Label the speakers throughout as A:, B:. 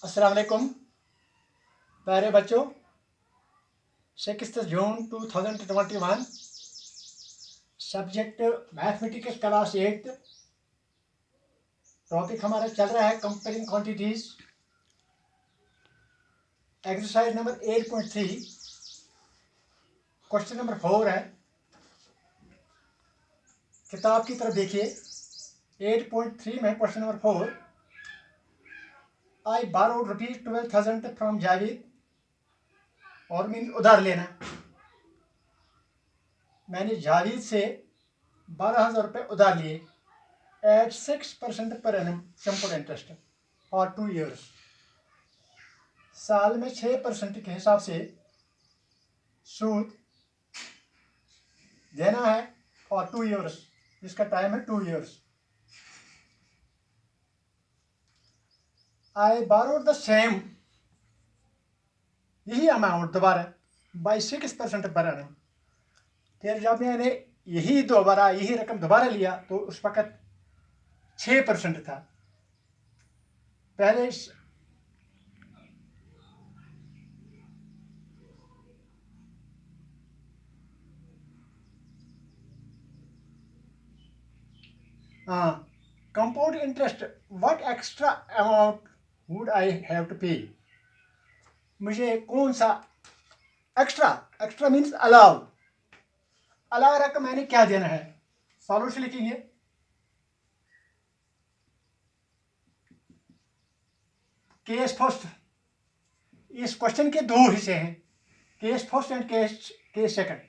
A: अस्सलाम वालेकुम प्यारे बच्चों। 6 जून 2021, सब्जेक्ट मैथमेटिक्स क्लास 8। टॉपिक हमारा चल रहा है comparing quantities. Exercise number 8.3, question number 4 है। किताब की तरफ देखिए। 8.3 में question number 4, I borrowed ₹12,000 from Javed. और मीन उधार लेना। मैंने जावेद से 12,000 रुपये उधार लिए at 6% per annum simple interest for 2 years. साल में 6% के हिसाब से सूद देना है फॉर 2 ईयर्स, जिसका टाइम है 2 years. I borrowed the same, यही अमाउंट दोबारा बाई 6% पर एनम। फिर जब मैंने यही रकम दोबारा लिया तो उस वक्त 6% था। पहले compound interest, what extra amount would I have to pay. मुझे कौन सा एक्स्ट्रा मीन्स अलावा रकम मैंने क्या देना है। सॉल्यूशन लिखेंगे। केस फर्स्ट, इस क्वेश्चन के 2 हिस्से हैं, case first and case second.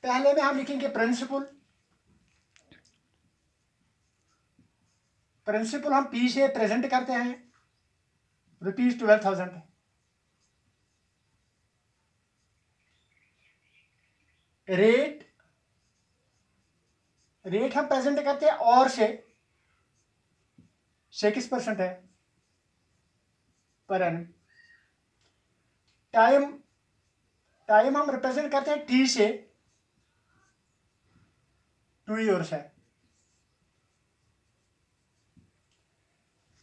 A: पहले में हम लिखेंगे प्रिंसिपल हम पी से प्रेजेंट करते हैं ₹12,000। रेट हम प्रेजेंट करते हैं और से 6% है पर एनम। टाइम हम रिप्रेजेंट करते हैं टी से 2 ईयर्स है।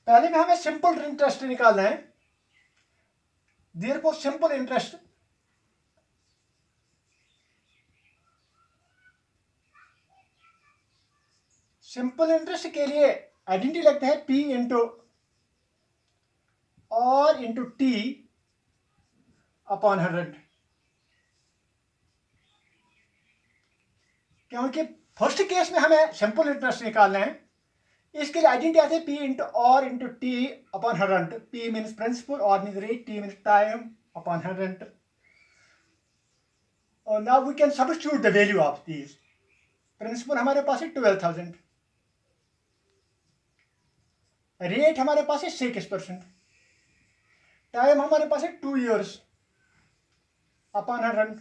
A: पहले में हमें सिंपल इंटरेस्ट निकालना है। देयरफॉर सिंपल इंटरेस्ट के लिए आइडेंटिटी लगता है P into R into T upon 100। क्योंकि फर्स्ट केस में हमें सिंपल इंटरेस्ट निकालना है, इसके लिए आइडेंटिटी आती है P into R into T upon 100। P means principal, R means rate, T means time upon 100। और now we can substitute the value of these. Principal हमारे पास है 12,000, रेट हमारे पास है 6%, टाइम हमारे पास है 2 ईयर्स अपॉन 100।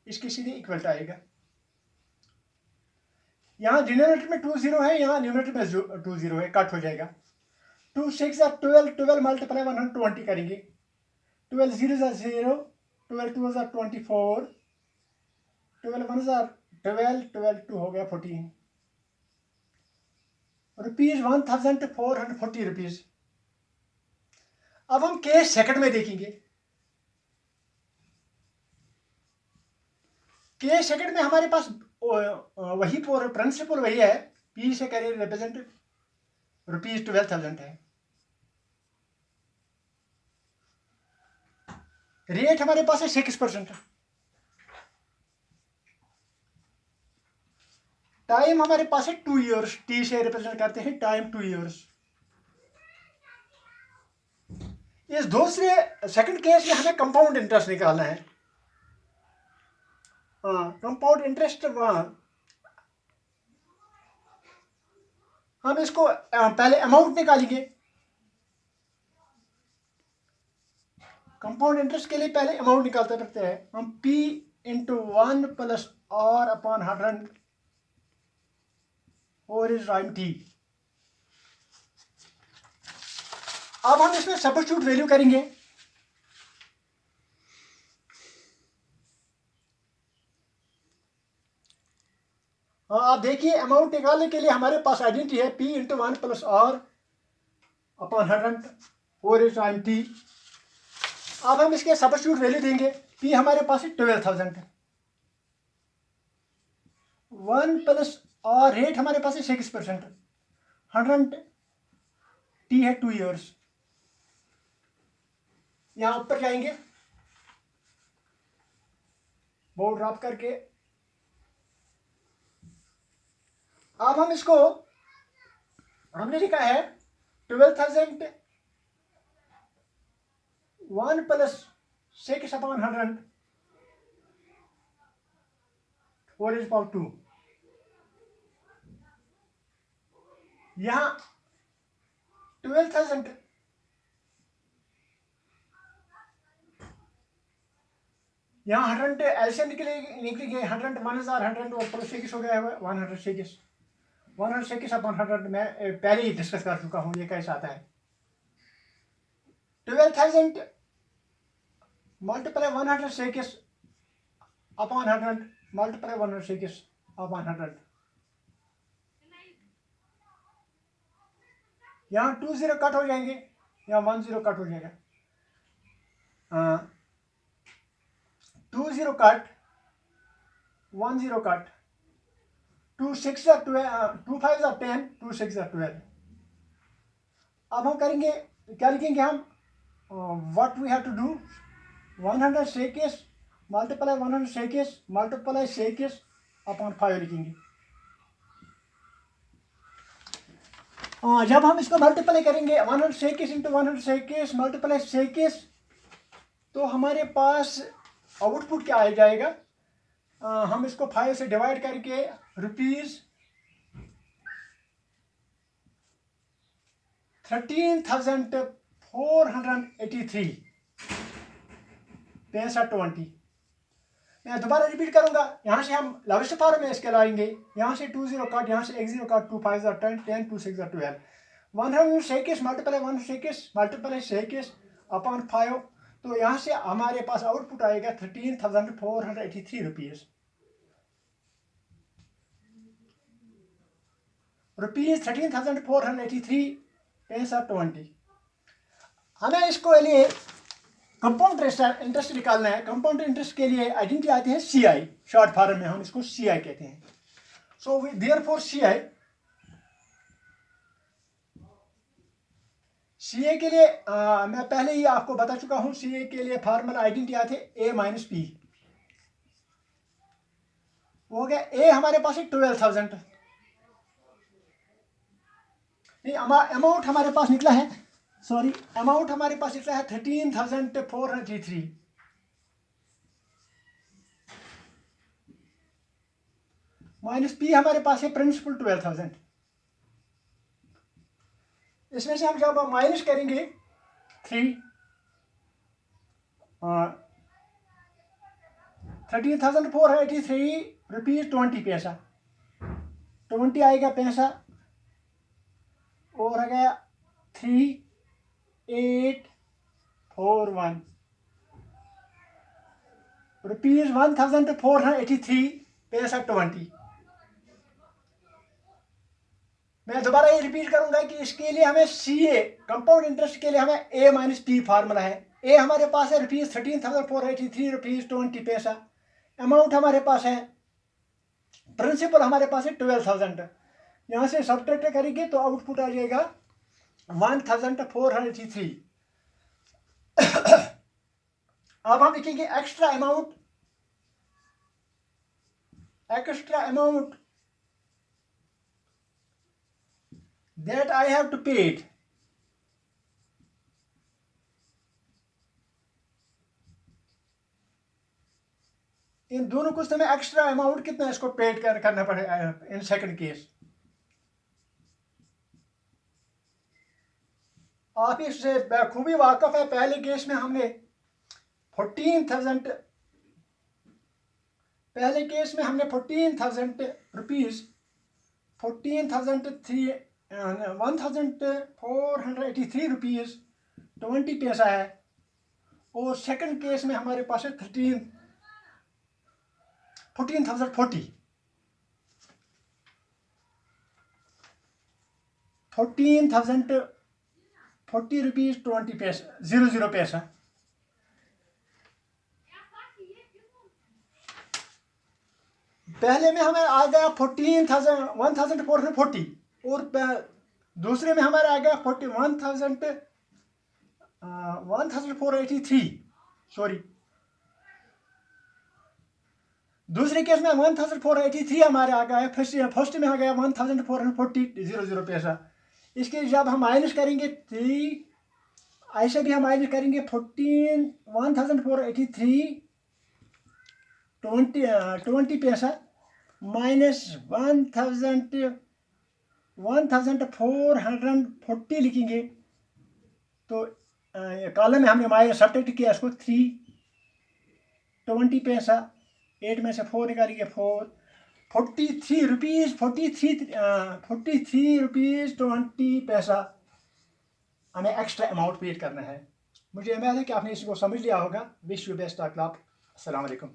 A: इसकी सीधे इक्वल आएगा। यहाँ डिनोमिनेटर में 20 है, यहाँ न्यूमरेटर में 20 है, कट हो जाएगा। 2 6 12, 12 मल्टीप्लाई 120 करेंगे। 12 0 0, 12 2 24, 12 1 12, 12 2 हो गया 14 रुपीज, 1,440 रुपीज। अब हम केस सेकंड में देखेंगे। केस सेकंड में हमारे पास वही प्रिंसिपल वही है, P से करें रिप्रेजेंट ₹12,000 है। रेट हमारे पास है 6%। टाइम हमारे पास है 2 ईयर्स, टी से रिप्रेजेंट करते हैं टाइम 2 ईयर्स। इस दूसरे सेकंड केस में हमें कंपाउंड इंटरेस्ट निकालना है। कंपाउंड इंटरेस्ट हम इसको पहले अमाउंट निकालेंगे। कंपाउंड इंटरेस्ट के लिए पहले अमाउंट निकालते रहते हैं हम। P into 1 plus R upon 100 और इज टाइम T। अब हम इसमें सब्स्टिट्यूट वैल्यू करेंगे। आप देखिए अमाउंट निकालने के लिए हमारे पास आइडेंटिटी है P into 1 plus R upon 100 4 is time T। अब हम इसके सब्स्टिट्यूट वैल्यू देंगे। P हमारे पास है 12,000, 1 प्लस R रेट हमारे पास है 6%, 100 T है 2 ईयर्स। यहाँ ऊपर जाएंगे बोर्ड ड्रॉप करके, अब हम इसको हमने लिखा है 12,000 1 प्लस 6 अपॉन 100 4 इज पावर 2। यहाँ 12,000 यहाँ 100 एलसीएम निकली गई 100 1000 और प्लस 6 हो गया है 106 अपॉन 100 मैं पहले ही डिस्कस कर चुका हूँ ये कैसे आता है। 12,000 मल्टीप्लाई 106 अपॉन 100 मल्टीप्लाई 106 अपॉन 100। यहाँ 2 0 कट हो जाएंगे, यहाँ 1 0 कट हो जाएगा, 2 0 कट 1 0 कट, 2 6 12 2 5 10 2 6 12। अब हम करेंगे क्या लिखेंगे हम what we have to do 106 multiply 106 multiply 6 upon 5 लिखेंगे। जब हम इसको मल्टीप्लाई करेंगे 106 इंटू 106 मल्टीप्लाई 6 तो हमारे पास आउटपुट क्या आ जाएगा। हम इसको 5 से डिवाइड करके ₹13,483 65.20। मैं दोबारा रिपीट करूंगा, यहाँ से हम लावेस्ट फॉर्म में इसके लाएंगे, यहाँ से 2 0 काट, यहाँ से 1 0 काट, 2 5 10 10 2 6 12 106 मल्टीप्लाई 106 मल्टीप्लाई 6 अपॉन 5, तो यहाँ से हमारे पास आउटपुट आएगा ₹13,483 ₹13,483 65.20। हमें इसको लिए कंपाउंड इंटरेस्ट निकालना है। कंपाउंड इंटरेस्ट के लिए आइडेंटिटी आती है CI, शॉर्ट फॉर्म में हम इसको CI कहते हैं। सो देयरफॉर CA के लिए मैं पहले ही आपको बता चुका हूं, CA के लिए फार्मूला आइडेंटिटी आते A माइनस P हो गया। A हमारे पास है 12,000, नहीं अमाउंट हमारे पास निकला है, सॉरी अमाउंट हमारे पास निकला है 13,483 माइनस P हमारे पास है प्रिंसिपल 12,000। इसमें से हम जब माइनस करेंगे 13,483 रुपीज 20 पैसा, 20 आएगा पैसा और आ गया 3841 रुपीज 1,483 पैसा 20। मैं दोबारा ये रिपीट करूंगा कि इसके लिए हमें CA कंपाउंड इंटरेस्ट के लिए हमें A माइनस P फार्मूला है। A हमारे पास है ₹13,483 रुपीज 20 पैसा, अमाउंट हमारे पास है, प्रिंसिपल हमारे पास है 12,000। यहाँ से सब्ट्रैक्ट करेंगे तो आउटपुट आ जाएगा 1,483। अब हम लिखेंगे extra amount that I have to pay it। इन दोनों कुछ में एक्स्ट्रा अमाउंट कितना इसको पेड करना पड़ेगा इन सेकंड केस। आप इससे खूबी वाकफ है, पहले केस में हमने 14,000 रुपीज 1,483 रुपीज 20 पैसा है, और सेकंड केस में हमारे पास है 14,040 40 रुपीज़ 20 पैसा 00 पैसा। पहले में हमें आ गया 1440 और दूसरे में हमारा आ गया 1483 सॉरी, दूसरे केस में 1483 हमारे आ गया। फर्स्ट में आ गया 1440 पैसा। इसके जब हम माइनस करेंगे 3, ऐसे भी हम माइनस करेंगे 1483 20 पैसा माइनस 1440 लिखेंगे। तो कॉलम में हमने माइनस सब्ट्रैक्ट किया इसको 20 पैसा, 8 में से 4 निकालेंगे 43 रुपीज़ 43 रुपीज़ 20 पैसा हमें एक्स्ट्रा अमाउंट पे करना है। मुझे उम्मीद है कि आपने इसको समझ लिया होगा। Wish you best of luck. अस्सलाम वालेकुम।